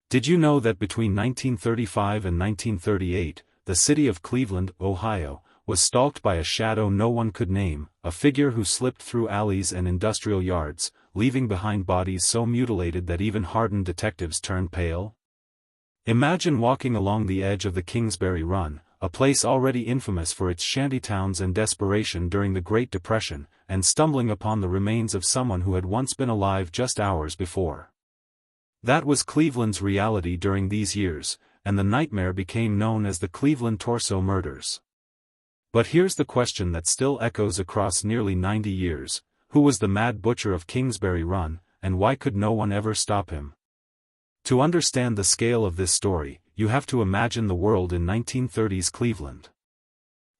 Did you know that between 1935 and 1938, the city of Cleveland, Ohio, was stalked by a shadow no one could name, a figure who slipped through alleys and industrial yards, leaving behind bodies so mutilated that even hardened detectives turned pale? Imagine walking along the edge of the Kingsbury Run, a place already infamous for its shantytowns and desperation during the Great Depression, and stumbling upon the remains of someone who had once been alive just hours before. That was Cleveland's reality during these years, and the nightmare became known as the Cleveland Torso Murders. But here's the question that still echoes across nearly 90 years: who was the mad Butcher of Kingsbury Run, and why could no one ever stop him? To understand the scale of this story, you have to imagine the world in 1930s Cleveland.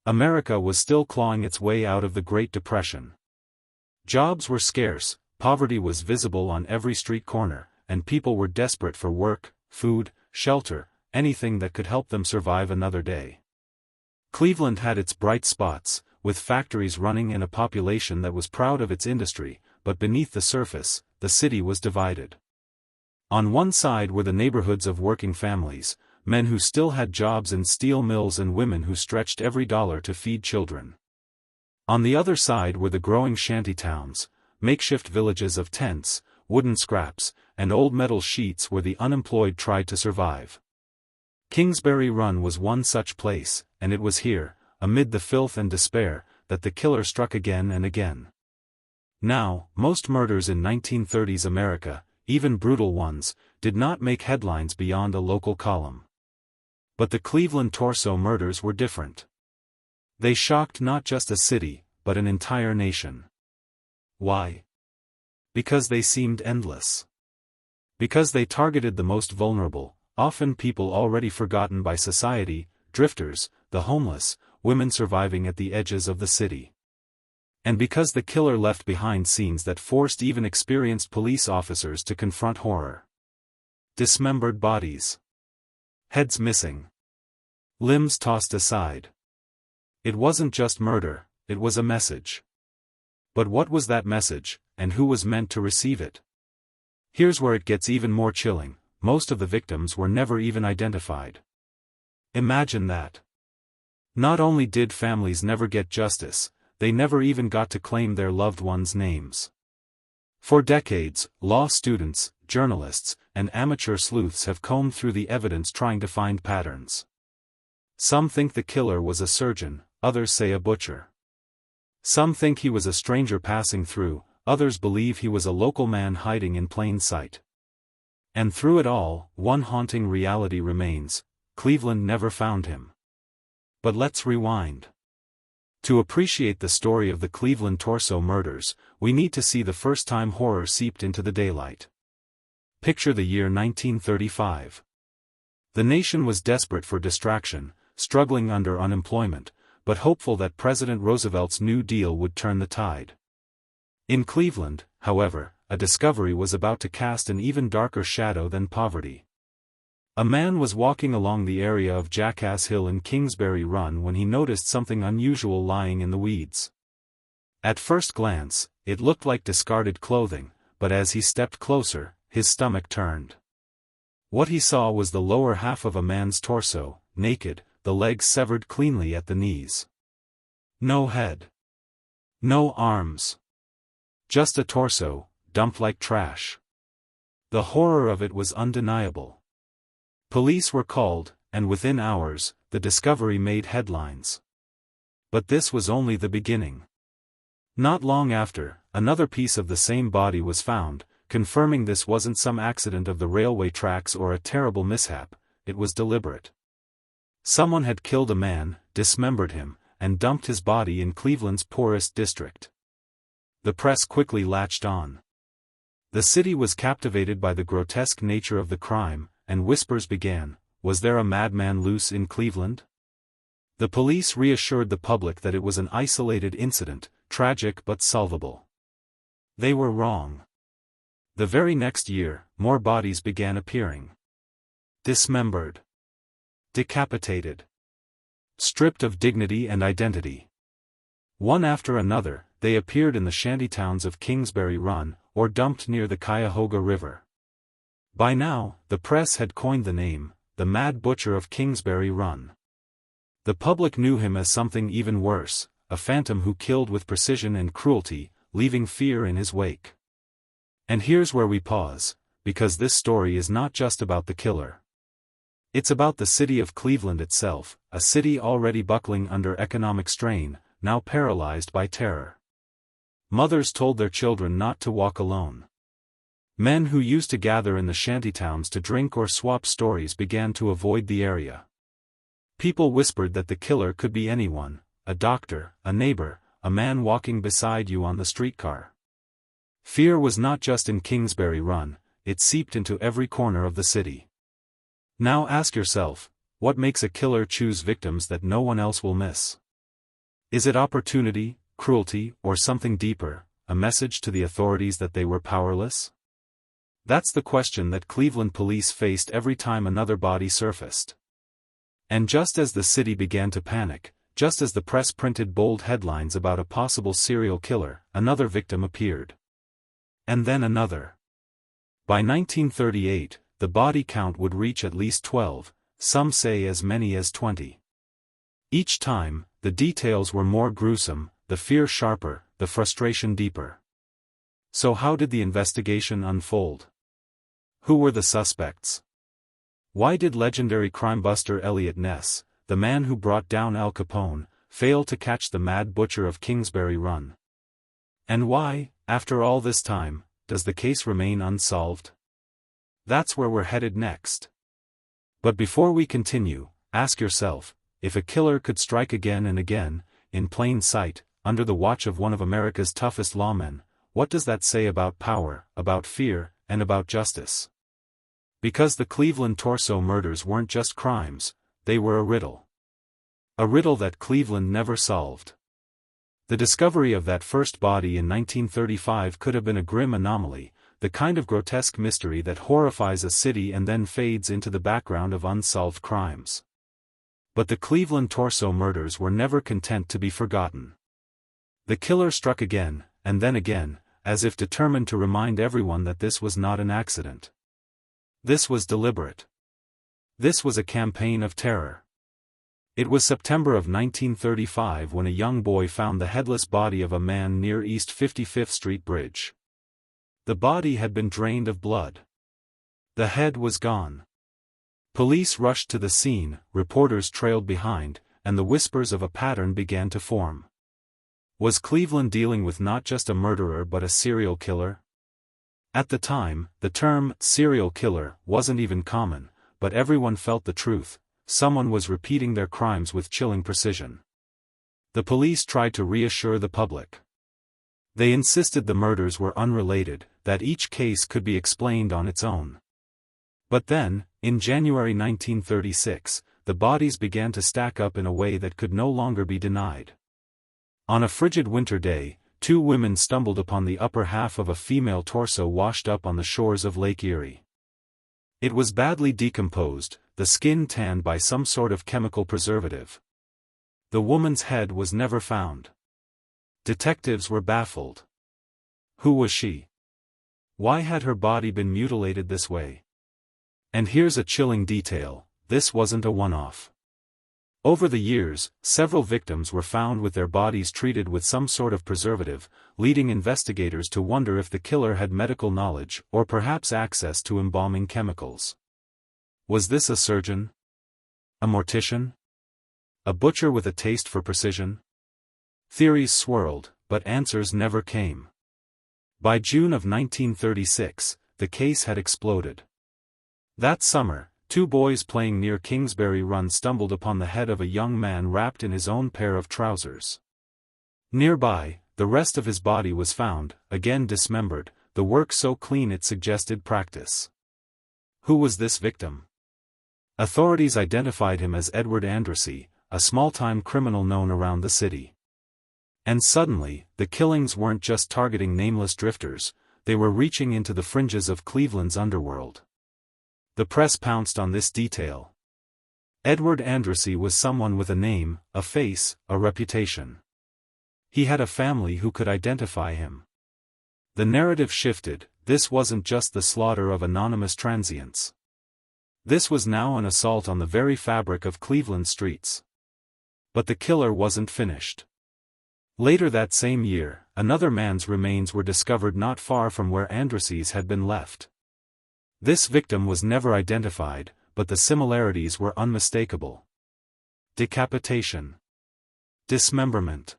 America was still clawing its way out of the Great Depression. Jobs were scarce, poverty was visible on every street corner, and people were desperate for work, food, shelter, anything that could help them survive another day. Cleveland had its bright spots, with factories running and a population that was proud of its industry, but beneath the surface, the city was divided. On one side were the neighborhoods of working families, men who still had jobs in steel mills and women who stretched every dollar to feed children. On the other side were the growing shanty towns, makeshift villages of tents, wooden scraps, and old metal sheets where the unemployed tried to survive. Kingsbury Run was one such place, and it was here, amid the filth and despair, that the killer struck again and again. Now, most murders in 1930s America, even brutal ones, did not make headlines beyond a local column. But the Cleveland Torso Murders were different. They shocked not just a city, but an entire nation. Why? Because they seemed endless. Because they targeted the most vulnerable, often people already forgotten by society, drifters, the homeless, women surviving at the edges of the city. And because the killer left behind scenes that forced even experienced police officers to confront horror. Dismembered bodies. Heads missing. Limbs tossed aside. It wasn't just murder, it was a message. But what was that message, and who was meant to receive it? Here's where it gets even more chilling: most of the victims were never even identified. Imagine that. Not only did families never get justice, they never even got to claim their loved ones' names. For decades, law students, journalists, and amateur sleuths have combed through the evidence trying to find patterns. Some think the killer was a surgeon, others say a butcher. Some think he was a stranger passing through, others believe he was a local man hiding in plain sight. And through it all, one haunting reality remains: Cleveland never found him. But let's rewind. To appreciate the story of the Cleveland Torso Murders, we need to see the first time horror seeped into the daylight. Picture the year 1935. The nation was desperate for distraction, struggling under unemployment, but hopeful that President Roosevelt's New Deal would turn the tide. In Cleveland, however, a discovery was about to cast an even darker shadow than poverty. A man was walking along the area of Jackass Hill in Kingsbury Run when he noticed something unusual lying in the weeds. At first glance, it looked like discarded clothing, but as he stepped closer, his stomach turned. What he saw was the lower half of a man's torso, naked, the legs severed cleanly at the knees. No head. No arms. Just a torso, dumped like trash. The horror of it was undeniable. Police were called, and within hours, the discovery made headlines. But this was only the beginning. Not long after, another piece of the same body was found, confirming this wasn't some accident of the railway tracks or a terrible mishap, it was deliberate. Someone had killed a man, dismembered him, and dumped his body in Cleveland's poorest district. The press quickly latched on. The city was captivated by the grotesque nature of the crime, and whispers began: was there a madman loose in Cleveland? The police reassured the public that it was an isolated incident, tragic but solvable. They were wrong. The very next year, more bodies began appearing. Dismembered. Decapitated. Stripped of dignity and identity. One after another, they appeared in the shantytowns of Kingsbury Run, or dumped near the Cuyahoga River. By now, the press had coined the name, the Mad Butcher of Kingsbury Run. The public knew him as something even worse, a phantom who killed with precision and cruelty, leaving fear in his wake. And here's where we pause, because this story is not just about the killer. It's about the city of Cleveland itself, a city already buckling under economic strain, now paralyzed by terror. Mothers told their children not to walk alone. Men who used to gather in the shantytowns to drink or swap stories began to avoid the area. People whispered that the killer could be anyone, a doctor, a neighbor, a man walking beside you on the streetcar. Fear was not just in Kingsbury Run, it seeped into every corner of the city. Now ask yourself, what makes a killer choose victims that no one else will miss? Is it opportunity, cruelty, or something deeper, a message to the authorities that they were powerless? That's the question that Cleveland police faced every time another body surfaced. And just as the city began to panic, just as the press printed bold headlines about a possible serial killer, another victim appeared. And then another. By 1938, the body count would reach at least 12, some say as many as 20. Each time, the details were more gruesome, the fear sharper, the frustration deeper. So how did the investigation unfold? Who were the suspects? Why did legendary crime-buster Eliot Ness, the man who brought down Al Capone, fail to catch the Mad Butcher of Kingsbury Run? And why, after all this time, does the case remain unsolved? That's where we're headed next. But before we continue, ask yourself, if a killer could strike again and again, in plain sight, under the watch of one of America's toughest lawmen, what does that say about power, about fear, and about justice? Because the Cleveland torso murders weren't just crimes, they were a riddle. A riddle that Cleveland never solved. The discovery of that first body in 1935 could have been a grim anomaly, the kind of grotesque mystery that horrifies a city and then fades into the background of unsolved crimes. But the Cleveland torso murders were never content to be forgotten. The killer struck again, and then again, as if determined to remind everyone that this was not an accident. This was deliberate. This was a campaign of terror. It was September of 1935 when a young boy found the headless body of a man near East 55th Street Bridge. The body had been drained of blood. The head was gone. Police rushed to the scene, reporters trailed behind, and the whispers of a pattern began to form. Was Cleveland dealing with not just a murderer but a serial killer? At the time, the term serial killer wasn't even common, but everyone felt the truth. Someone was repeating their crimes with chilling precision. The police tried to reassure the public. They insisted the murders were unrelated, that each case could be explained on its own. But then, in January 1936, the bodies began to stack up in a way that could no longer be denied. On a frigid winter day, two women stumbled upon the upper half of a female torso washed up on the shores of Lake Erie. It was badly decomposed, the skin tanned by some sort of chemical preservative. The woman's head was never found. Detectives were baffled. Who was she? Why had her body been mutilated this way? And here's a chilling detail, this wasn't a one-off. Over the years, several victims were found with their bodies treated with some sort of preservative, leading investigators to wonder if the killer had medical knowledge or perhaps access to embalming chemicals. Was this a surgeon? A mortician? A butcher with a taste for precision? Theories swirled, but answers never came. By June of 1936, the case had exploded. That summer, two boys playing near Kingsbury Run stumbled upon the head of a young man wrapped in his own pair of trousers. Nearby, the rest of his body was found, again dismembered, the work so clean it suggested practice. Who was this victim? Authorities identified him as Edward Andrassy, a small-time criminal known around the city. And suddenly, the killings weren't just targeting nameless drifters, they were reaching into the fringes of Cleveland's underworld. The press pounced on this detail. Edward Andrassy was someone with a name, a face, a reputation. He had a family who could identify him. The narrative shifted, this wasn't just the slaughter of anonymous transients. This was now an assault on the very fabric of Cleveland streets. But the killer wasn't finished. Later that same year, another man's remains were discovered not far from where Andreses had been left. This victim was never identified, but the similarities were unmistakable. Decapitation. Dismemberment.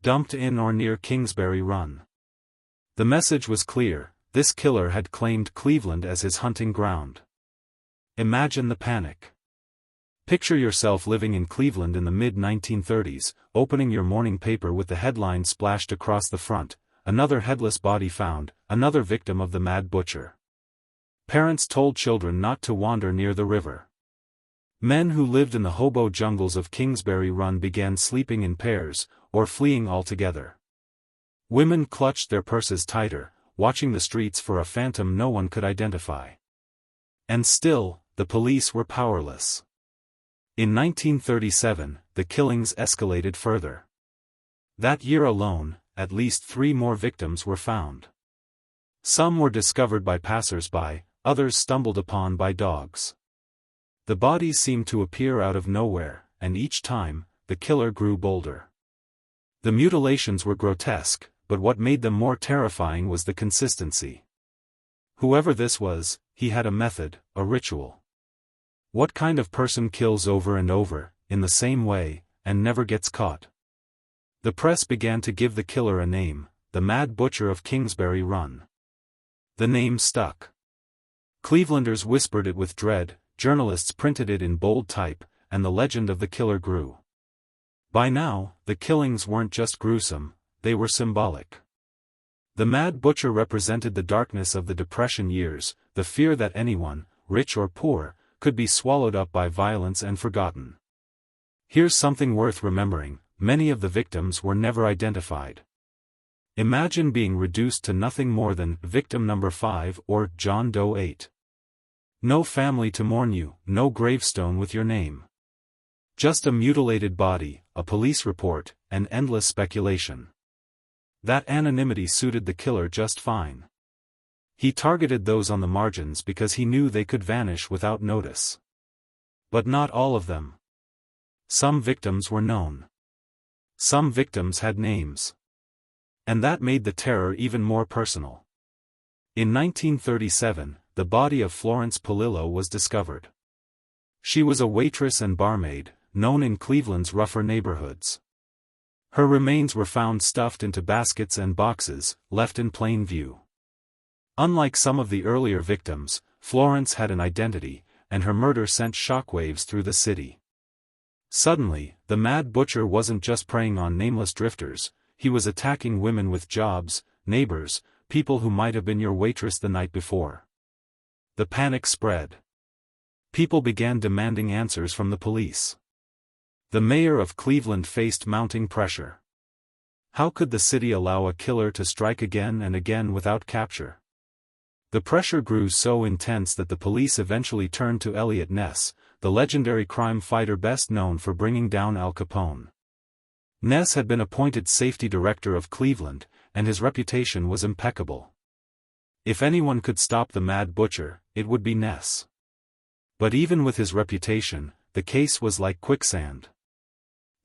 Dumped in or near Kingsbury Run. The message was clear: this killer had claimed Cleveland as his hunting ground. Imagine the panic. Picture yourself living in Cleveland in the mid-1930s, opening your morning paper with the headline splashed across the front: "Another headless body found, another victim of the Mad Butcher." Parents told children not to wander near the river. Men who lived in the hobo jungles of Kingsbury Run began sleeping in pairs, or fleeing altogether. Women clutched their purses tighter, watching the streets for a phantom no one could identify. And still, the police were powerless. In 1937, the killings escalated further. That year alone, at least 3 more victims were found. Some were discovered by passers-by, others stumbled upon by dogs. The bodies seemed to appear out of nowhere, and each time, the killer grew bolder. The mutilations were grotesque, but what made them more terrifying was the consistency. Whoever this was, he had a method, a ritual. What kind of person kills over and over, in the same way, and never gets caught? The press began to give the killer a name: the Mad Butcher of Kingsbury Run. The name stuck. Clevelanders whispered it with dread, journalists printed it in bold type, and the legend of the killer grew. By now, the killings weren't just gruesome, they were symbolic. The Mad Butcher represented the darkness of the Depression years, the fear that anyone, rich or poor, could be swallowed up by violence and forgotten. Here's something worth remembering: many of the victims were never identified. Imagine being reduced to nothing more than victim number 5 or John Doe 8. No family to mourn you, no gravestone with your name. Just a mutilated body, a police report, and endless speculation. That anonymity suited the killer just fine. He targeted those on the margins because he knew they could vanish without notice. But not all of them. Some victims were known. Some victims had names. And that made the terror even more personal. In 1937, the body of Florence Polillo was discovered. She was a waitress and barmaid, known in Cleveland's rougher neighborhoods. Her remains were found stuffed into baskets and boxes, left in plain view. Unlike some of the earlier victims, Florence had an identity, and her murder sent shockwaves through the city. Suddenly, the Mad Butcher wasn't just preying on nameless drifters, he was attacking women with jobs, neighbors, people who might have been your waitress the night before. The panic spread. People began demanding answers from the police. The mayor of Cleveland faced mounting pressure. How could the city allow a killer to strike again and again without capture? The pressure grew so intense that the police eventually turned to Eliot Ness, the legendary crime fighter best known for bringing down Al Capone. Ness had been appointed safety director of Cleveland, and his reputation was impeccable. If anyone could stop the Mad Butcher, it would be Ness. But even with his reputation, the case was like quicksand.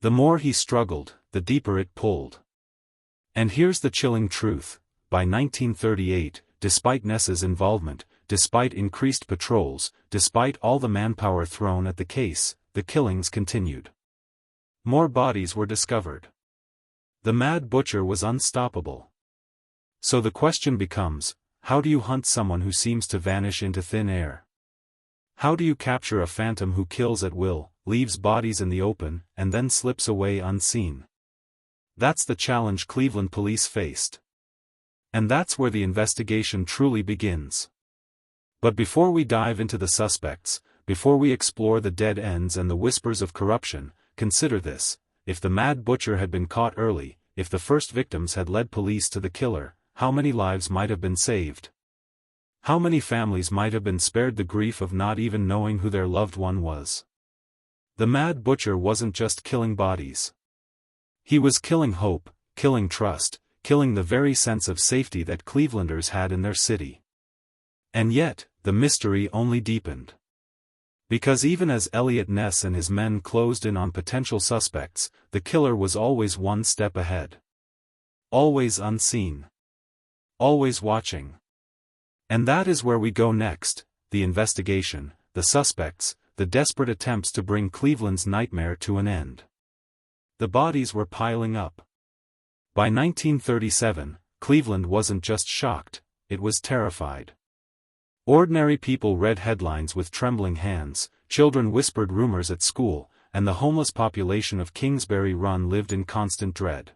The more he struggled, the deeper it pulled. And here's the chilling truth: by 1938, despite Ness's involvement, despite increased patrols, despite all the manpower thrown at the case, the killings continued. More bodies were discovered. The Mad Butcher was unstoppable. So the question becomes, how do you hunt someone who seems to vanish into thin air? How do you capture a phantom who kills at will, leaves bodies in the open, and then slips away unseen? That's the challenge Cleveland police faced. And that's where the investigation truly begins. But before we dive into the suspects, before we explore the dead ends and the whispers of corruption, consider this: if the Mad Butcher had been caught early, if the first victims had led police to the killer, how many lives might have been saved? How many families might have been spared the grief of not even knowing who their loved one was? The Mad Butcher wasn't just killing bodies. He was killing hope, killing trust, killing the very sense of safety that Clevelanders had in their city. And yet, the mystery only deepened. Because even as Eliot Ness and his men closed in on potential suspects, the killer was always one step ahead. Always unseen. Always watching. And that is where we go next: the investigation, the suspects, the desperate attempts to bring Cleveland's nightmare to an end. The bodies were piling up. By 1937, Cleveland wasn't just shocked, it was terrified. Ordinary people read headlines with trembling hands, children whispered rumors at school, and the homeless population of Kingsbury Run lived in constant dread.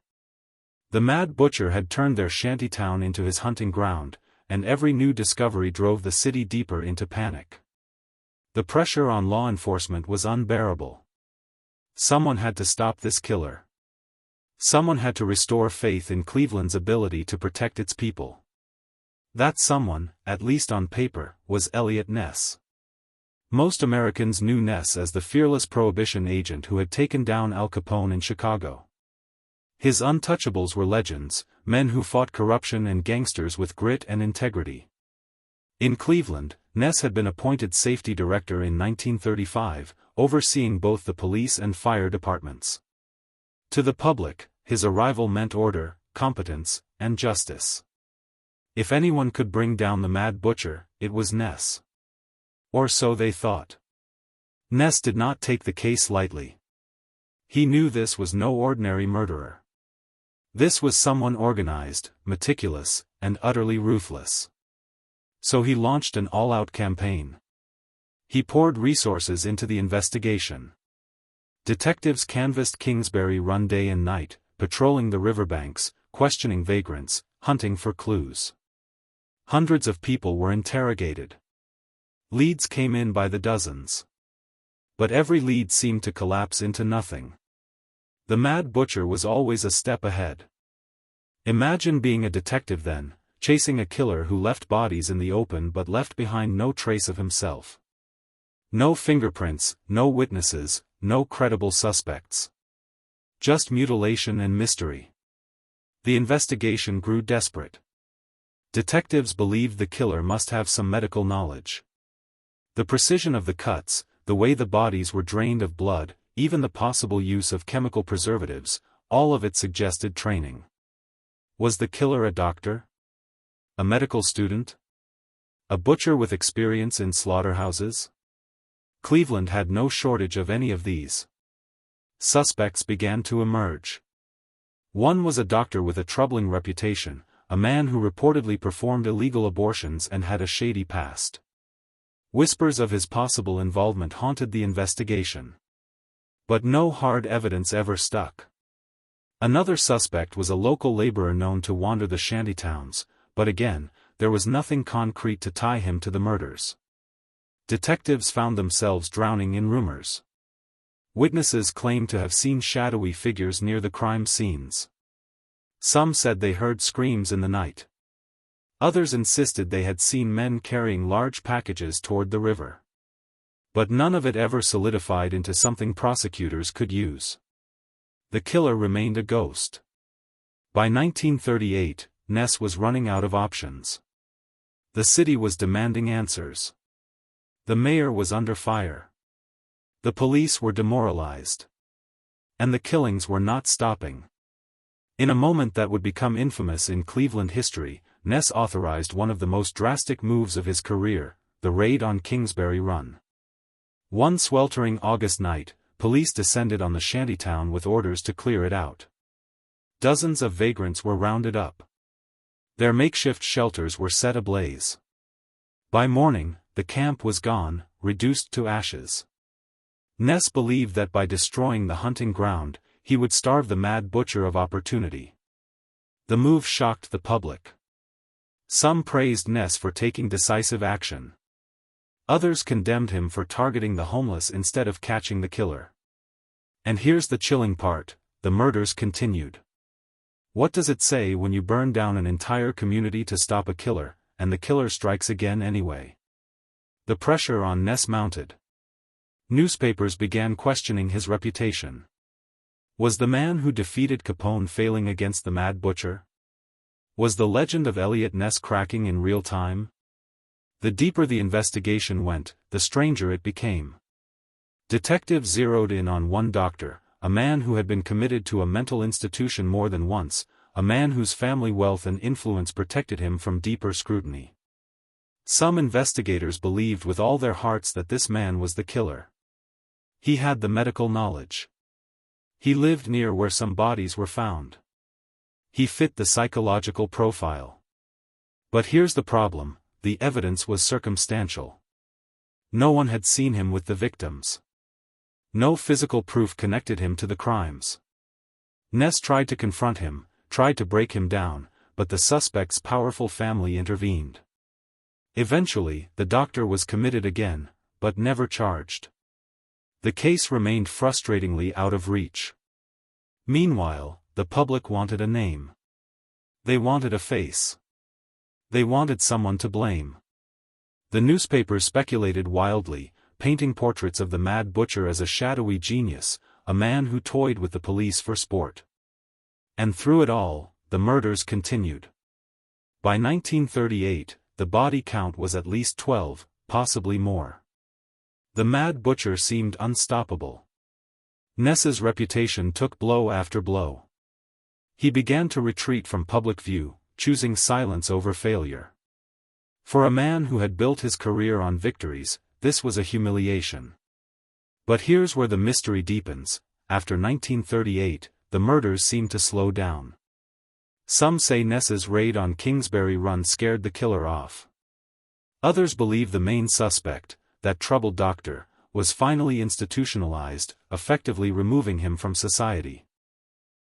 The Mad Butcher had turned their shantytown into his hunting ground, and every new discovery drove the city deeper into panic. The pressure on law enforcement was unbearable. Someone had to stop this killer. Someone had to restore faith in Cleveland's ability to protect its people. That someone, at least on paper, was Eliot Ness. Most Americans knew Ness as the fearless prohibition agent who had taken down Al Capone in Chicago. His untouchables were legends, men who fought corruption and gangsters with grit and integrity. In Cleveland, Ness had been appointed safety director in 1935, overseeing both the police and fire departments. To the public, his arrival meant order, competence, and justice. If anyone could bring down the Mad Butcher, it was Ness. Or so they thought. Ness did not take the case lightly. He knew this was no ordinary murderer. This was someone organized, meticulous, and utterly ruthless. So he launched an all-out campaign. He poured resources into the investigation. Detectives canvassed Kingsbury Run day and night, patrolling the riverbanks, questioning vagrants, hunting for clues. Hundreds of people were interrogated. Leads came in by the dozens. But every lead seemed to collapse into nothing. The Mad Butcher was always a step ahead. Imagine being a detective then, chasing a killer who left bodies in the open but left behind no trace of himself. No fingerprints, no witnesses, no credible suspects. Just mutilation and mystery. The investigation grew desperate. Detectives believed the killer must have some medical knowledge. The precision of the cuts, the way the bodies were drained of blood, even the possible use of chemical preservatives, all of it suggested training. Was the killer a doctor? A medical student? A butcher with experience in slaughterhouses? Cleveland had no shortage of any of these. Suspects began to emerge. One was a doctor with a troubling reputation, a man who reportedly performed illegal abortions and had a shady past. Whispers of his possible involvement haunted the investigation. But no hard evidence ever stuck. Another suspect was a local laborer known to wander the shantytowns, but again, there was nothing concrete to tie him to the murders. Detectives found themselves drowning in rumors. Witnesses claimed to have seen shadowy figures near the crime scenes. Some said they heard screams in the night. Others insisted they had seen men carrying large packages toward the river. But none of it ever solidified into something prosecutors could use. The killer remained a ghost. By 1938, Ness was running out of options. The city was demanding answers. The mayor was under fire. The police were demoralized. And the killings were not stopping. In a moment that would become infamous in Cleveland history, Ness authorized one of the most drastic moves of his career, the raid on Kingsbury Run. One sweltering August night, police descended on the shantytown with orders to clear it out. Dozens of vagrants were rounded up. Their makeshift shelters were set ablaze. By morning, the camp was gone, reduced to ashes. Ness believed that by destroying the hunting ground, he would starve the Mad Butcher of opportunity. The move shocked the public. Some praised Ness for taking decisive action. Others condemned him for targeting the homeless instead of catching the killer. And here's the chilling part: the murders continued. What does it say when you burn down an entire community to stop a killer, and the killer strikes again anyway? The pressure on Ness mounted. Newspapers began questioning his reputation. Was the man who defeated Capone failing against the Mad Butcher? Was the legend of Eliot Ness cracking in real time? The deeper the investigation went, the stranger it became. Detectives zeroed in on one doctor, a man who had been committed to a mental institution more than once, a man whose family wealth and influence protected him from deeper scrutiny. Some investigators believed with all their hearts that this man was the killer. He had the medical knowledge. He lived near where some bodies were found. He fit the psychological profile. But here's the problem, the evidence was circumstantial. No one had seen him with the victims. No physical proof connected him to the crimes. Ness tried to confront him, tried to break him down, but the suspect's powerful family intervened. Eventually, the doctor was committed again, but never charged. The case remained frustratingly out of reach. Meanwhile, the public wanted a name. They wanted a face. They wanted someone to blame. The newspapers speculated wildly, painting portraits of the Mad Butcher as a shadowy genius, a man who toyed with the police for sport. And through it all, the murders continued. By 1938, the body count was at least 12, possibly more. The Mad Butcher seemed unstoppable. Ness's reputation took blow after blow. He began to retreat from public view, choosing silence over failure. For a man who had built his career on victories, this was a humiliation. But here's where the mystery deepens. After 1938, the murders seemed to slow down. Some say Ness's raid on Kingsbury Run scared the killer off. Others believe the main suspect, that troubled doctor, was finally institutionalized, effectively removing him from society.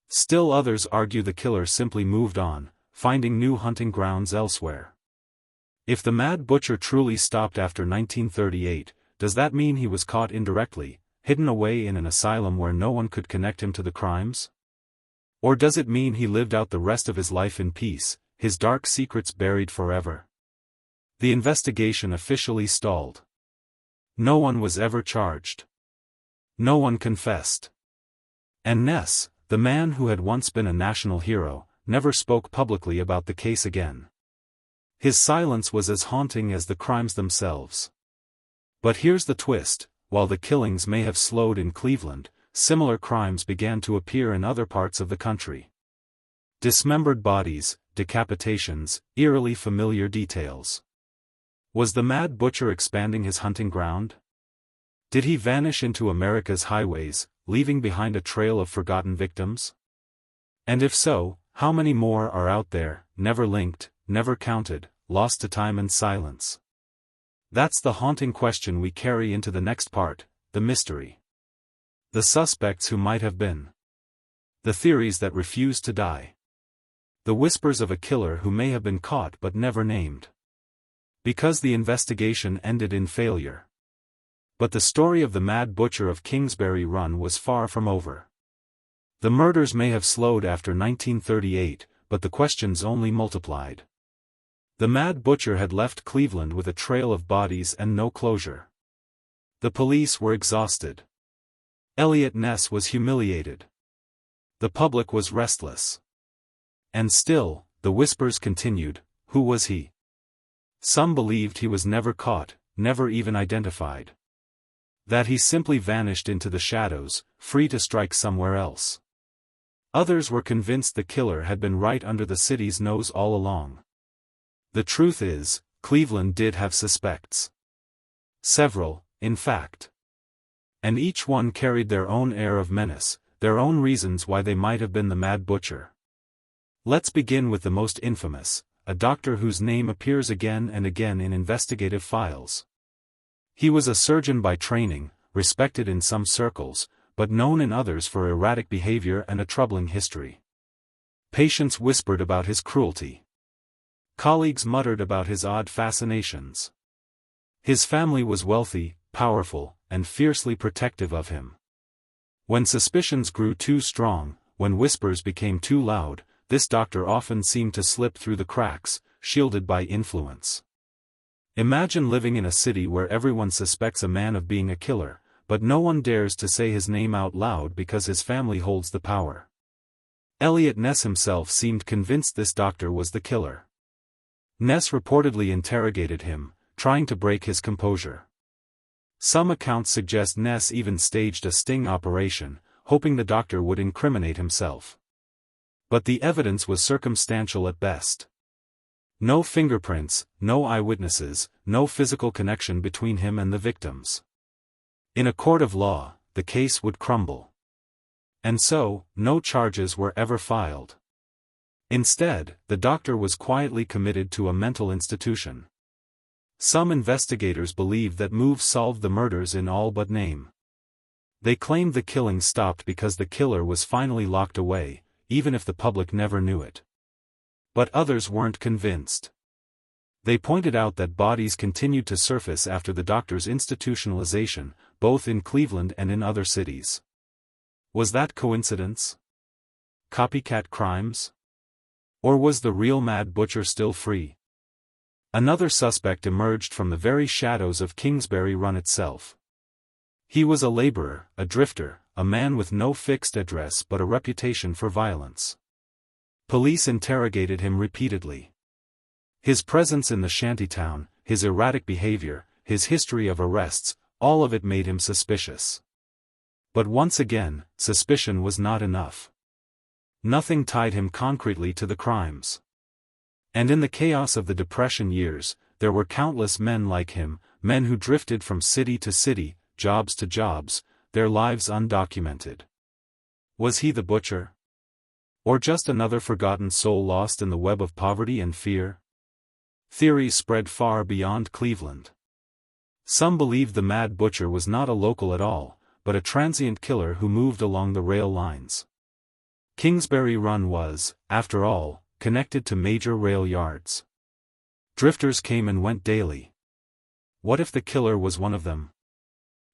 Still others argue the killer simply moved on, finding new hunting grounds elsewhere. If the Mad Butcher truly stopped after 1938, does that mean he was caught indirectly, hidden away in an asylum where no one could connect him to the crimes? Or does it mean he lived out the rest of his life in peace, his dark secrets buried forever? The investigation officially stalled. No one was ever charged. No one confessed. And Ness, the man who had once been a national hero, never spoke publicly about the case again. His silence was as haunting as the crimes themselves. But here's the twist, while the killings may have slowed in Cleveland, similar crimes began to appear in other parts of the country. Dismembered bodies, decapitations, eerily familiar details. Was the Mad Butcher expanding his hunting ground? Did he vanish into America's highways, leaving behind a trail of forgotten victims? And if so, how many more are out there, never linked, never counted, lost to time and silence? That's the haunting question we carry into the next part, the mystery. The suspects who might have been. The theories that refuse to die. The whispers of a killer who may have been caught but never named. Because the investigation ended in failure. But the story of the Mad Butcher of Kingsbury Run was far from over. The murders may have slowed after 1938, but the questions only multiplied. The Mad Butcher had left Cleveland with a trail of bodies and no closure. The police were exhausted. Eliot Ness was humiliated. The public was restless. And still, the whispers continued, who was he? Some believed he was never caught, never even identified. That he simply vanished into the shadows, free to strike somewhere else. Others were convinced the killer had been right under the city's nose all along. The truth is, Cleveland did have suspects. Several, in fact. And each one carried their own air of menace, their own reasons why they might have been the Mad Butcher. Let's begin with the most infamous, a doctor whose name appears again and again in investigative files. He was a surgeon by training, respected in some circles, but known in others for erratic behavior and a troubling history. Patients whispered about his cruelty. Colleagues muttered about his odd fascinations. His family was wealthy, powerful, and fiercely protective of him. When suspicions grew too strong, when whispers became too loud, this doctor often seemed to slip through the cracks, shielded by influence. Imagine living in a city where everyone suspects a man of being a killer, but no one dares to say his name out loud because his family holds the power. Eliot Ness himself seemed convinced this doctor was the killer. Ness reportedly interrogated him, trying to break his composure. Some accounts suggest Ness even staged a sting operation, hoping the doctor would incriminate himself. But the evidence was circumstantial at best. No fingerprints, no eyewitnesses, no physical connection between him and the victims. In a court of law, the case would crumble. And so, no charges were ever filed. Instead, the doctor was quietly committed to a mental institution. Some investigators believe that moves solved the murders in all but name. They claimed the killing stopped because the killer was finally locked away, even if the public never knew it. But others weren't convinced. They pointed out that bodies continued to surface after the doctor's institutionalization, both in Cleveland and in other cities. Was that coincidence? Copycat crimes? Or was the real Mad Butcher still free? Another suspect emerged from the very shadows of Kingsbury Run itself. He was a laborer, a drifter, a man with no fixed address but a reputation for violence. Police interrogated him repeatedly. His presence in the shantytown, his erratic behavior, his history of arrests, all of it made him suspicious. But once again, suspicion was not enough. Nothing tied him concretely to the crimes. And in the chaos of the Depression years, there were countless men like him, men who drifted from city to city, jobs to jobs, their lives undocumented. Was he the butcher? Or just another forgotten soul lost in the web of poverty and fear? Theories spread far beyond Cleveland. Some believed the Mad Butcher was not a local at all, but a transient killer who moved along the rail lines. Kingsbury Run was, after all, connected to major rail yards. Drifters came and went daily. What if the killer was one of them?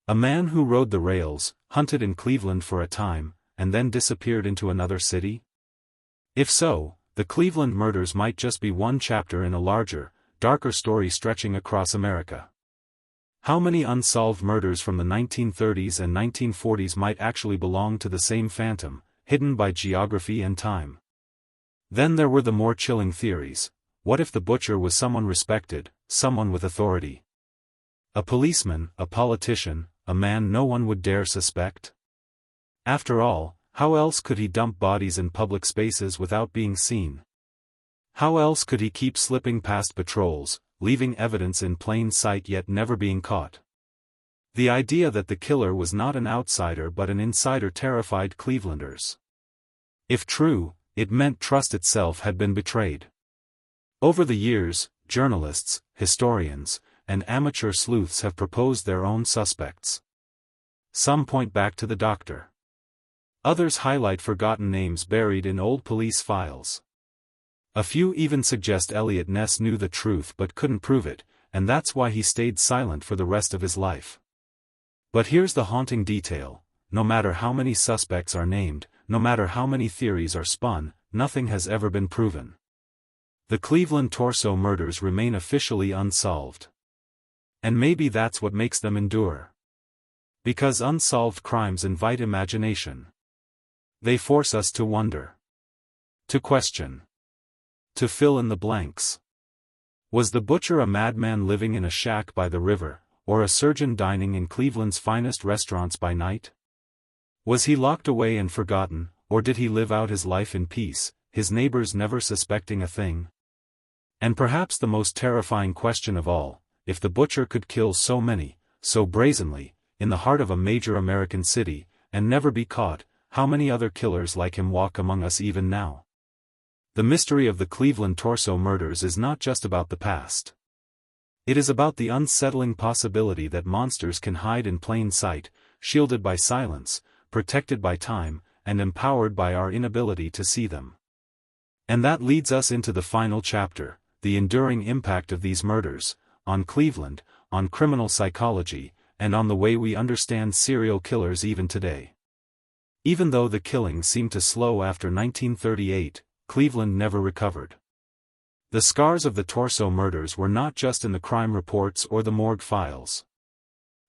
A man who rode the rails, hunted in Cleveland for a time, and then disappeared into another city? If so, the Cleveland murders might just be one chapter in a larger, darker story stretching across America. How many unsolved murders from the 1930s and 1940s might actually belong to the same phantom, hidden by geography and time? Then there were the more chilling theories. What if the butcher was someone respected, someone with authority? A policeman, a politician, a man no one would dare suspect? After all, how else could he dump bodies in public spaces without being seen? How else could he keep slipping past patrols, leaving evidence in plain sight yet never being caught? The idea that the killer was not an outsider but an insider terrified Clevelanders. If true, it meant trust itself had been betrayed. Over the years, journalists, historians, and amateur sleuths have proposed their own suspects. Some point back to the doctor. Others highlight forgotten names buried in old police files. A few even suggest Eliot Ness knew the truth but couldn't prove it, and that's why he stayed silent for the rest of his life. But here's the haunting detail: no matter how many suspects are named, no matter how many theories are spun, nothing has ever been proven. The Cleveland torso murders remain officially unsolved. And maybe that's what makes them endure. Because unsolved crimes invite imagination. They force us to wonder. To question. To fill in the blanks. Was the butcher a madman living in a shack by the river, or a surgeon dining in Cleveland's finest restaurants by night? Was he locked away and forgotten, or did he live out his life in peace, his neighbors never suspecting a thing? And perhaps the most terrifying question of all, if the butcher could kill so many, so brazenly, in the heart of a major American city, and never be caught, how many other killers like him walk among us even now? The mystery of the Cleveland torso murders is not just about the past. It is about the unsettling possibility that monsters can hide in plain sight, shielded by silence, protected by time, and empowered by our inability to see them. And that leads us into the final chapter, the enduring impact of these murders, on Cleveland, on criminal psychology, and on the way we understand serial killers even today. Even though the killings seemed to slow after 1938, Cleveland never recovered. The scars of the torso murders were not just in the crime reports or the morgue files.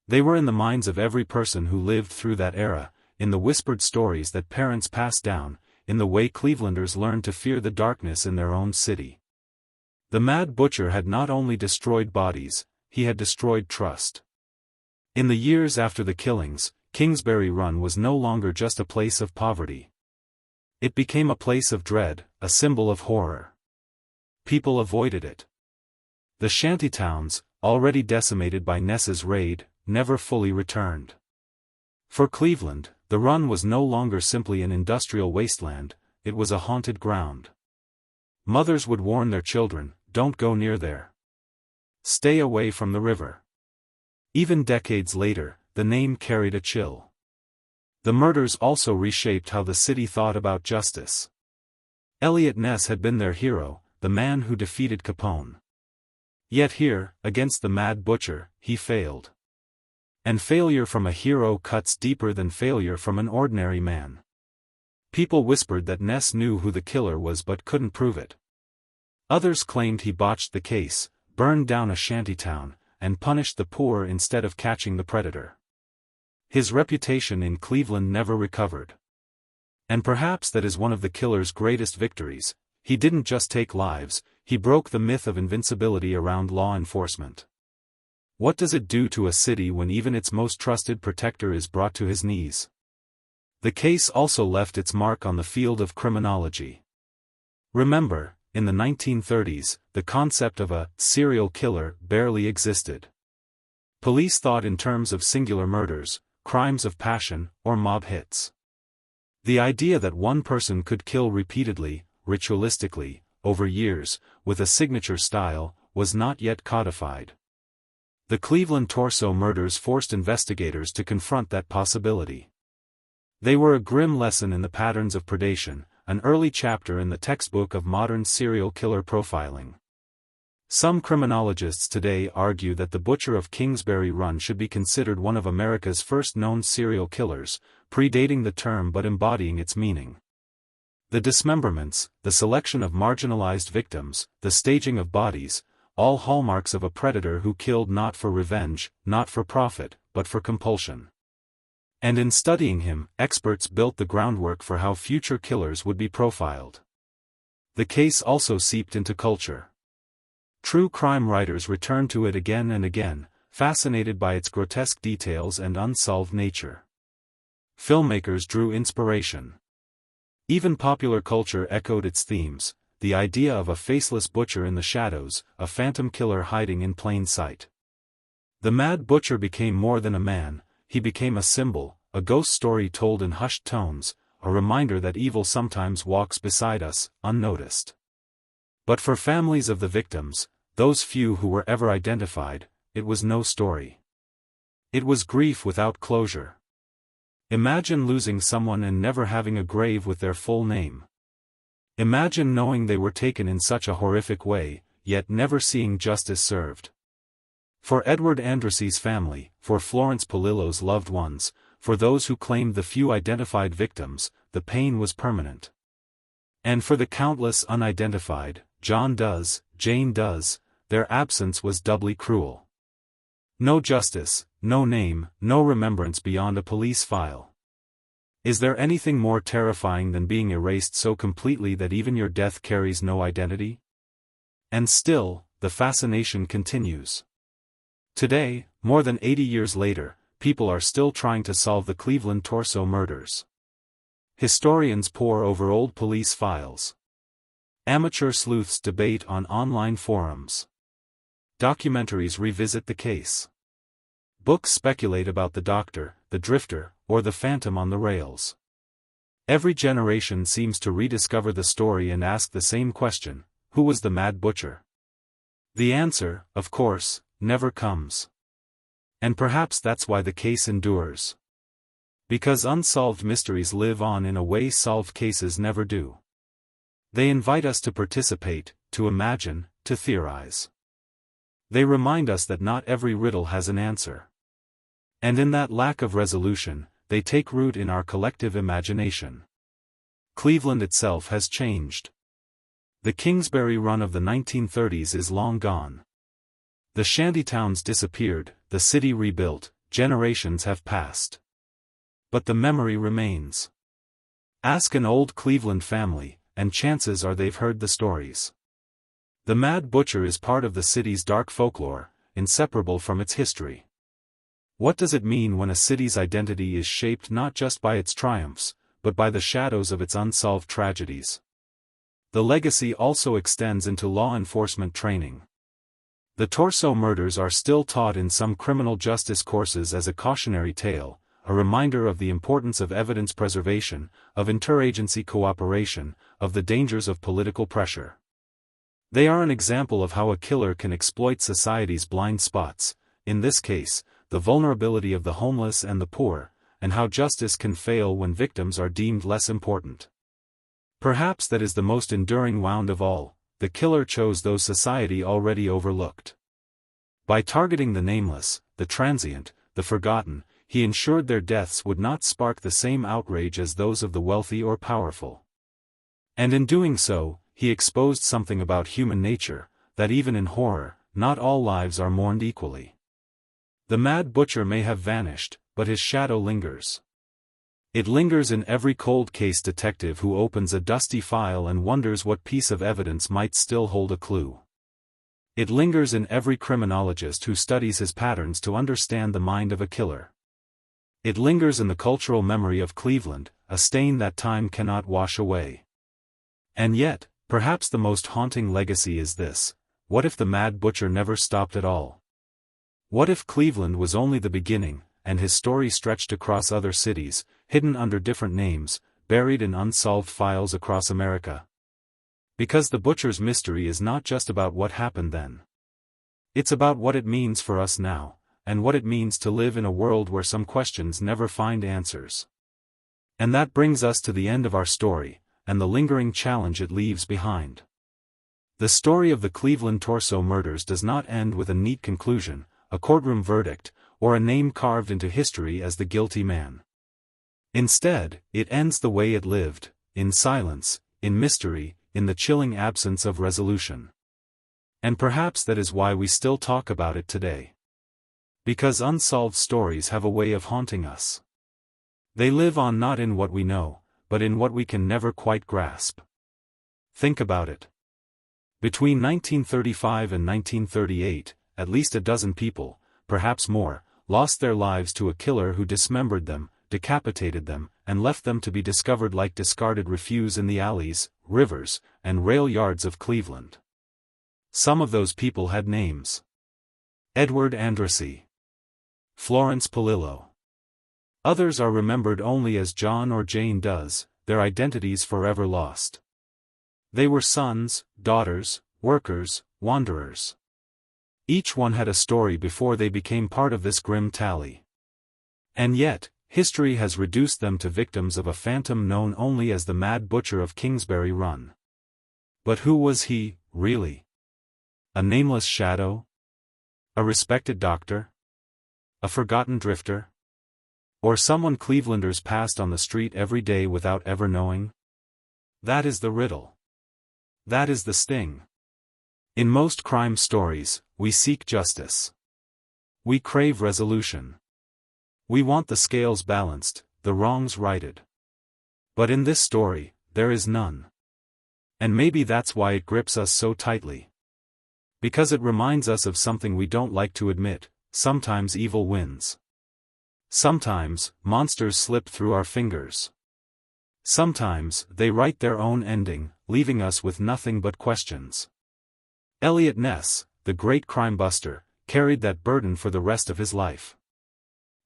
They were in the minds of every person who lived through that era, in the whispered stories that parents passed down, in the way Clevelanders learned to fear the darkness in their own city. The Mad Butcher had not only destroyed bodies, he had destroyed trust. In the years after the killings, Kingsbury Run was no longer just a place of poverty. It became a place of dread, a symbol of horror. People avoided it. The shantytowns, already decimated by Ness's raid, never fully returned. For Cleveland, the Run was no longer simply an industrial wasteland, it was a haunted ground. Mothers would warn their children, "Don't go near there. Stay away from the river." Even decades later, the name carried a chill. The murders also reshaped how the city thought about justice. Eliot Ness had been their hero, the man who defeated Capone. Yet here, against the Mad Butcher, he failed. And failure from a hero cuts deeper than failure from an ordinary man. People whispered that Ness knew who the killer was but couldn't prove it. Others claimed he botched the case, burned down a shantytown, and punished the poor instead of catching the predator. His reputation in Cleveland never recovered. And perhaps that is one of the killer's greatest victories. He didn't just take lives, he broke the myth of invincibility around law enforcement. What does it do to a city when even its most trusted protector is brought to his knees? The case also left its mark on the field of criminology. Remember, in the 1930s, the concept of a serial killer barely existed. Police thought in terms of singular murders, crimes of passion, or mob hits. The idea that one person could kill repeatedly, ritualistically, over years, with a signature style, was not yet codified. The Cleveland torso murders forced investigators to confront that possibility. They were a grim lesson in the patterns of predation, an early chapter in the textbook of modern serial killer profiling. Some criminologists today argue that the Butcher of Kingsbury Run should be considered one of America's first known serial killers, predating the term but embodying its meaning. The dismemberments, the selection of marginalized victims, the staging of bodies, all hallmarks of a predator who killed not for revenge, not for profit, but for compulsion. And in studying him, experts built the groundwork for how future killers would be profiled. The case also seeped into culture. True crime writers returned to it again and again, fascinated by its grotesque details and unsolved nature. Filmmakers drew inspiration. Even popular culture echoed its themes, the idea of a faceless butcher in the shadows, a phantom killer hiding in plain sight. The Mad Butcher became more than a man, he became a symbol, a ghost story told in hushed tones, a reminder that evil sometimes walks beside us, unnoticed. But for families of the victims, those few who were ever identified, it was no story. It was grief without closure. Imagine losing someone and never having a grave with their full name. Imagine knowing they were taken in such a horrific way, yet never seeing justice served. For Edward Andrassy's family, for Florence Polillo's loved ones, for those who claimed the few identified victims, the pain was permanent. And for the countless unidentified, John Does, Jane Does, their absence was doubly cruel. No justice, no name, no remembrance beyond a police file. Is there anything more terrifying than being erased so completely that even your death carries no identity? And still, the fascination continues. Today, more than 80 years later, people are still trying to solve the Cleveland torso murders. Historians pore over old police files. Amateur sleuths debate on online forums. Documentaries revisit the case. Books speculate about the doctor, the drifter, or the phantom on the rails. Every generation seems to rediscover the story and ask the same question: who was the Mad Butcher? The answer, of course, never comes. And perhaps that's why the case endures. Because unsolved mysteries live on in a way solved cases never do. They invite us to participate, to imagine, to theorize. They remind us that not every riddle has an answer. And in that lack of resolution, they take root in our collective imagination. Cleveland itself has changed. The Kingsbury Run of the 1930s is long gone. The shantytowns disappeared, the city rebuilt, generations have passed. But the memory remains. Ask an old Cleveland family, and chances are they've heard the stories. The Mad Butcher is part of the city's dark folklore, inseparable from its history. What does it mean when a city's identity is shaped not just by its triumphs, but by the shadows of its unsolved tragedies? The legacy also extends into law enforcement training. The Torso murders are still taught in some criminal justice courses as a cautionary tale, a reminder of the importance of evidence preservation, of interagency cooperation, of the dangers of political pressure. They are an example of how a killer can exploit society's blind spots, in this case, the vulnerability of the homeless and the poor, and how justice can fail when victims are deemed less important. Perhaps that is the most enduring wound of all: the killer chose those society already overlooked. By targeting the nameless, the transient, the forgotten, he ensured their deaths would not spark the same outrage as those of the wealthy or powerful. And in doing so, he exposed something about human nature, that even in horror, not all lives are mourned equally. The Mad Butcher may have vanished, but his shadow lingers. It lingers in every cold case detective who opens a dusty file and wonders what piece of evidence might still hold a clue. It lingers in every criminologist who studies his patterns to understand the mind of a killer. It lingers in the cultural memory of Cleveland, a stain that time cannot wash away. And yet, perhaps the most haunting legacy is this: what if the Mad Butcher never stopped at all? What if Cleveland was only the beginning, and his story stretched across other cities, hidden under different names, buried in unsolved files across America? Because the Butcher's mystery is not just about what happened then. It's about what it means for us now, and what it means to live in a world where some questions never find answers. And that brings us to the end of our story, and the lingering challenge it leaves behind. The story of the Cleveland Torso murders does not end with a neat conclusion, a courtroom verdict, or a name carved into history as the guilty man. Instead, it ends the way it lived, in silence, in mystery, in the chilling absence of resolution. And perhaps that is why we still talk about it today. Because unsolved stories have a way of haunting us. They live on not in what we know, but in what we can never quite grasp. Think about it. Between 1935 and 1938, at least a dozen people, perhaps more, lost their lives to a killer who dismembered them, decapitated them, and left them to be discovered like discarded refuse in the alleys, rivers, and rail yards of Cleveland. Some of those people had names. Edward Andrassy. Florence Polillo. Others are remembered only as John or Jane Does, their identities forever lost. They were sons, daughters, workers, wanderers. Each one had a story before they became part of this grim tally. And yet, history has reduced them to victims of a phantom known only as the Mad Butcher of Kingsbury Run. But who was he, really? A nameless shadow? A respected doctor? A forgotten drifter? Or someone Clevelanders passed on the street every day without ever knowing? That is the riddle. That is the sting. In most crime stories, we seek justice. We crave resolution. We want the scales balanced, the wrongs righted. But in this story, there is none. And maybe that's why it grips us so tightly. Because it reminds us of something we don't like to admit: sometimes evil wins. Sometimes, monsters slip through our fingers. Sometimes, they write their own ending, leaving us with nothing but questions. Eliot Ness, the great crime buster, carried that burden for the rest of his life.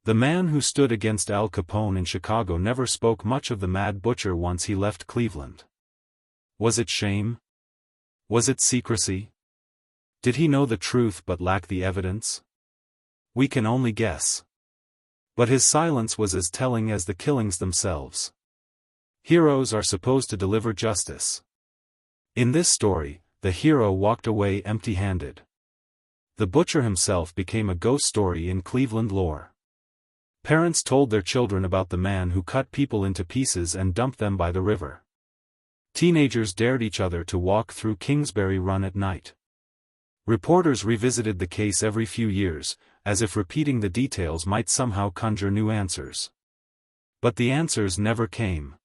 The man who stood against Al Capone in Chicago never spoke much of the Mad Butcher once he left Cleveland. Was it shame? Was it secrecy? Did he know the truth but lack the evidence? We can only guess. But his silence was as telling as the killings themselves. Heroes are supposed to deliver justice. In this story, the hero walked away empty-handed. The butcher himself became a ghost story in Cleveland lore. Parents told their children about the man who cut people into pieces and dumped them by the river. Teenagers dared each other to walk through Kingsbury Run at night. Reporters revisited the case every few years, as if repeating the details might somehow conjure new answers. But the answers never came.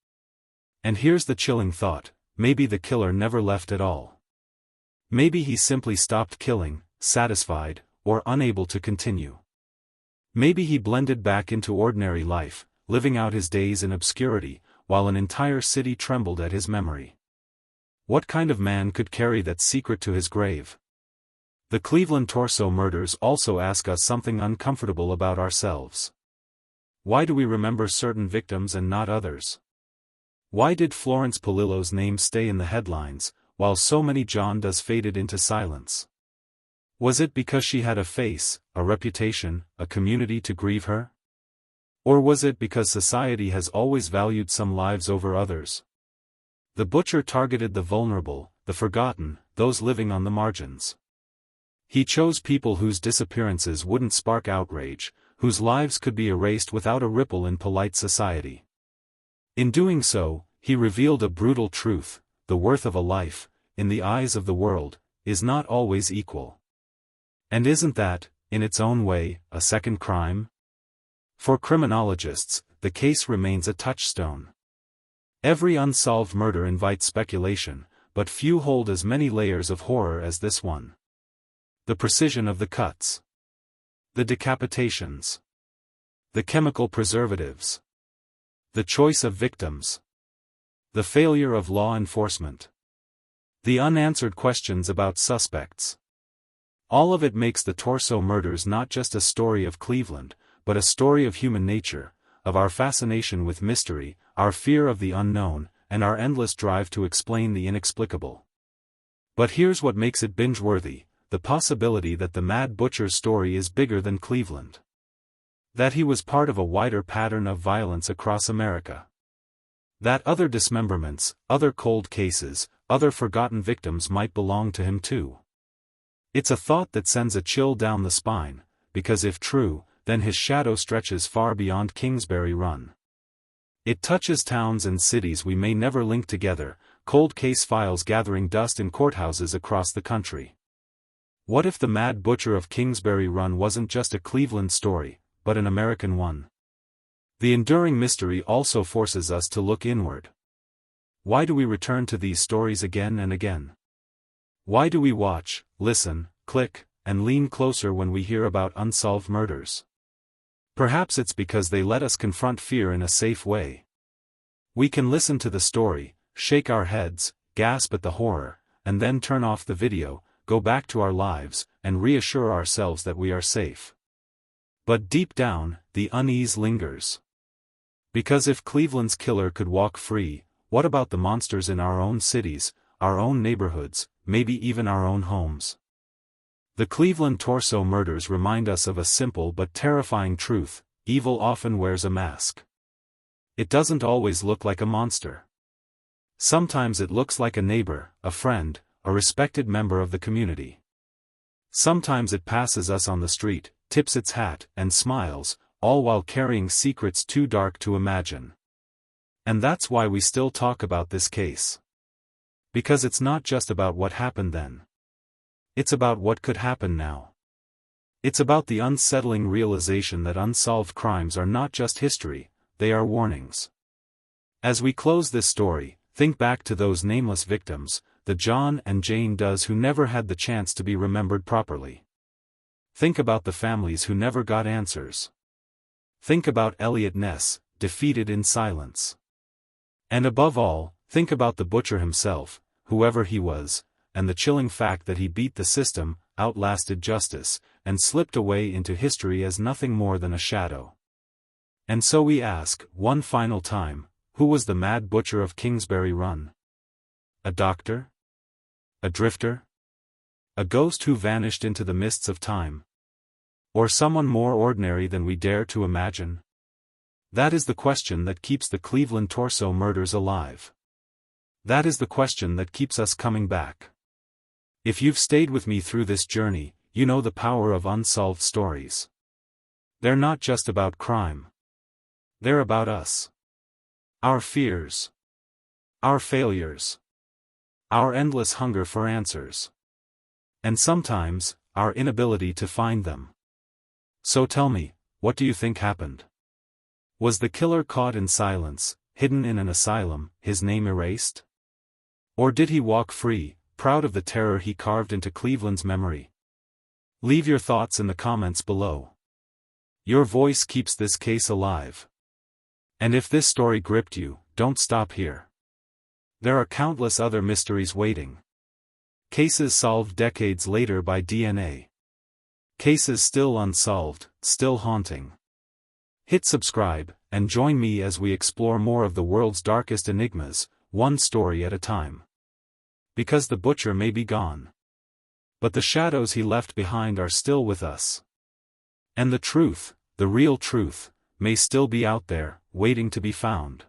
And here's the chilling thought: maybe the killer never left at all. Maybe he simply stopped killing, satisfied, or unable to continue. Maybe he blended back into ordinary life, living out his days in obscurity, while an entire city trembled at his memory. What kind of man could carry that secret to his grave? The Cleveland torso murders also ask us something uncomfortable about ourselves. Why do we remember certain victims and not others? Why did Florence Polillo's name stay in the headlines, while so many John Does faded into silence? Was it because she had a face, a reputation, a community to grieve her? Or was it because society has always valued some lives over others? The butcher targeted the vulnerable, the forgotten, those living on the margins. He chose people whose disappearances wouldn't spark outrage, whose lives could be erased without a ripple in polite society. In doing so, he revealed a brutal truth: the worth of a life, in the eyes of the world, is not always equal. And isn't that, in its own way, a second crime? For criminologists, the case remains a touchstone. Every unsolved murder invites speculation, but few hold as many layers of horror as this one. The precision of the cuts. The decapitations. The chemical preservatives. The choice of victims. The failure of law enforcement. The unanswered questions about suspects. All of it makes the torso murders not just a story of Cleveland, but a story of human nature, of our fascination with mystery, our fear of the unknown, and our endless drive to explain the inexplicable. But here's what makes it binge-worthy: the possibility that the Mad Butcher's story is bigger than Cleveland. That he was part of a wider pattern of violence across America. That other dismemberments, other cold cases, other forgotten victims might belong to him too. It's a thought that sends a chill down the spine, because if true, then his shadow stretches far beyond Kingsbury Run. It touches towns and cities we may never link together, cold case files gathering dust in courthouses across the country. What if the Mad Butcher of Kingsbury Run wasn't just a Cleveland story, but an American one? The enduring mystery also forces us to look inward. Why do we return to these stories again and again? Why do we watch, listen, click, and lean closer when we hear about unsolved murders? Perhaps it's because they let us confront fear in a safe way. We can listen to the story, shake our heads, gasp at the horror, and then turn off the video, go back to our lives, and reassure ourselves that we are safe. But deep down, the unease lingers. Because if Cleveland's killer could walk free, what about the monsters in our own cities, our own neighborhoods, maybe even our own homes? The Cleveland torso murders remind us of a simple but terrifying truth: evil often wears a mask. It doesn't always look like a monster. Sometimes it looks like a neighbor, a friend, a respected member of the community. Sometimes it passes us on the street, tips its hat, and smiles, all while carrying secrets too dark to imagine. And that's why we still talk about this case. Because it's not just about what happened then. It's about what could happen now. It's about the unsettling realization that unsolved crimes are not just history, they are warnings. As we close this story, think back to those nameless victims, the John and Jane Does who never had the chance to be remembered properly. Think about the families who never got answers. Think about Eliot Ness, defeated in silence. And above all, think about the butcher himself, whoever he was, and the chilling fact that he beat the system, outlasted justice, and slipped away into history as nothing more than a shadow. And so we ask, one final time, who was the Mad Butcher of Kingsbury Run? A doctor? A drifter? A ghost who vanished into the mists of time? Or someone more ordinary than we dare to imagine? That is the question that keeps the Cleveland torso murders alive. That is the question that keeps us coming back. If you've stayed with me through this journey, you know the power of unsolved stories. They're not just about crime. They're about us. Our fears. Our failures. Our endless hunger for answers. And sometimes, our inability to find them. So tell me, what do you think happened? Was the killer caught in silence, hidden in an asylum, his name erased? Or did he walk free, proud of the terror he carved into Cleveland's memory? Leave your thoughts in the comments below. Your voice keeps this case alive. And if this story gripped you, don't stop here. There are countless other mysteries waiting. Cases solved decades later by DNA. Cases still unsolved, still haunting. Hit subscribe, and join me as we explore more of the world's darkest enigmas, one story at a time. Because the butcher may be gone, but the shadows he left behind are still with us. And the truth, the real truth, may still be out there, waiting to be found.